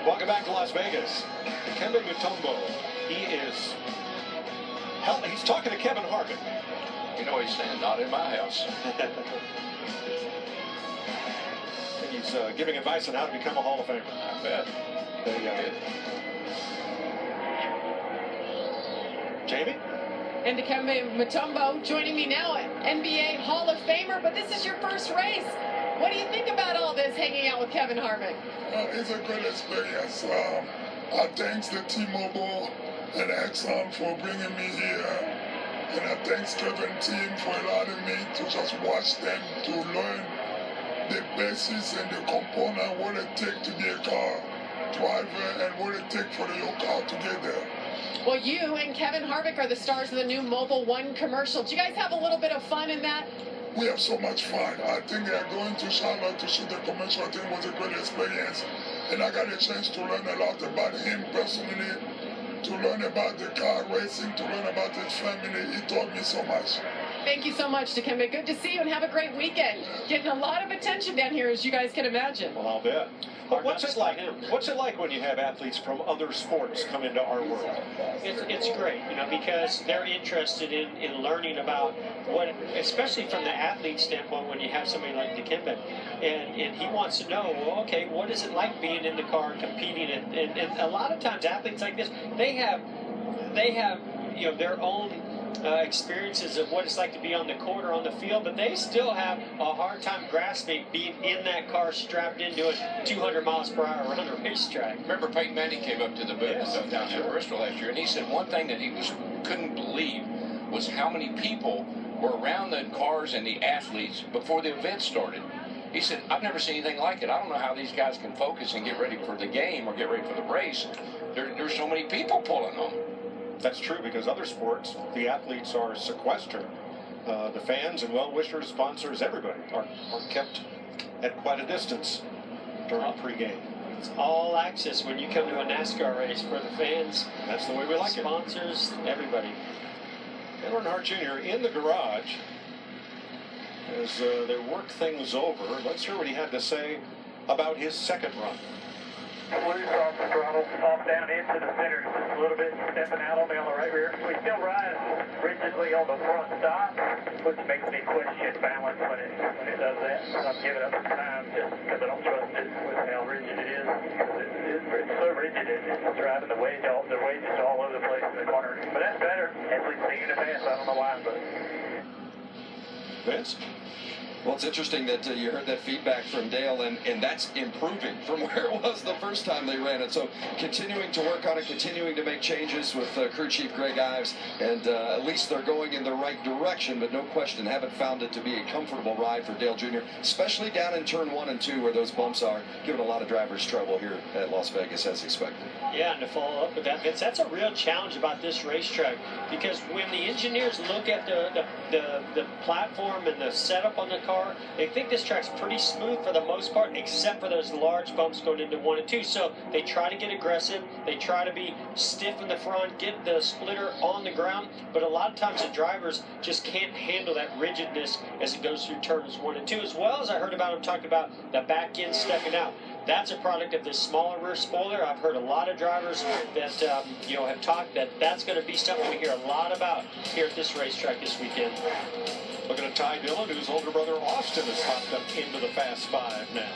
Welcome back to Las Vegas. Kevin Mutombo. He's talking to Kevin Harvick. You know he's saying, not in my house. And he's giving advice on how to become a Hall of Famer. I bet. There you go. Jamie? And Kevin Mutombo joining me now, NBA Hall of Famer, but this is your first race. What do you think about all this, hanging out with Kevin Harvick? It's a great experience. I thanks the T-Mobile and Exxon for bringing me here. And I thanks Kevin team for allowing me to just watch them, to learn the basics and the component, what it takes to be a car driver and what it takes for your car to get there. Well, you and Kevin Harvick are the stars of the new Mobil 1 commercial. Do you guys have a little bit of fun in that? We have so much fun. I think going to Charlotte to shoot the commercial, I think was a great experience. And I got a chance to learn a lot about him personally, to learn about the car racing, to learn about his family. He taught me so much. Thank you so much, Dikembe. Good to see you and have a great weekend. Getting a lot of attention down here, as you guys can imagine. Well, I'll bet. But what's it like? What's it like when you have athletes from other sports come into our world? It's great, because they're interested in learning about what, especially from the athlete standpoint, when you have somebody like Dikembe, and he wants to know, well, okay, what is it like being in the car and competing? And a lot of times athletes like this, they have their own experiences of what it's like to be on the court or on the field, but they still have a hard time grasping being in that car strapped into it 200 miles per hour around a racetrack. Remember Peyton Manning came up to the booth down there in Bristol last year, and he said one thing that he couldn't believe was how many people were around the cars and the athletes before the event started. He said, I've never seen anything like it. I don't know how these guys can focus and get ready for the game or get ready for the race. There's so many people pulling them. That's true, because other sports, the athletes are sequestered. The fans and well-wishers, sponsors, everybody are kept at quite a distance during pregame. It's all access when you come to a NASCAR race for the fans. That's the way we like sponsors, everybody. Dale Earnhardt Jr. in the garage as they work things over. Let's hear what he had to say about his second run. Loose off the throttle, off down into the center, just a little bit, stepping out on me on the right rear. We still ride rigidly on the front stop, which makes me question balance when it does that. I'm giving up some time just because I don't trust it with how rigid it is. It's so rigid, it's driving the wedge all over the place in the corner. But that's better. At least seeing it fast, I don't know why, but. Vince? Well, it's interesting that you heard that feedback from Dale, and that's improving from where it was the first time they ran it. So continuing to work on it, continuing to make changes with crew chief Greg Ives, and at least they're going in the right direction, but no question, haven't found it to be a comfortable ride for Dale Jr., especially down in turn 1 and 2 where those bumps are, giving a lot of drivers trouble here at Las Vegas as expected. Yeah, and to follow up with that, Vince, that's a real challenge about this racetrack, because when the engineers look at the platform and the setup on the car, they think this track's pretty smooth for the most part, except for those large bumps going into 1 and 2. So they try to get aggressive. They try to be stiff in the front, get the splitter on the ground. But a lot of times the drivers just can't handle that rigidness as it goes through turns 1 and 2. As well as I heard about him talking about the back end stepping out. That's a product of this smaller rear spoiler. I've heard a lot of drivers that have talked that that's going to be something we hear a lot about here at this racetrack this weekend. Looking at Ty Dillon, whose older brother Austin has popped up into the Fast Five now.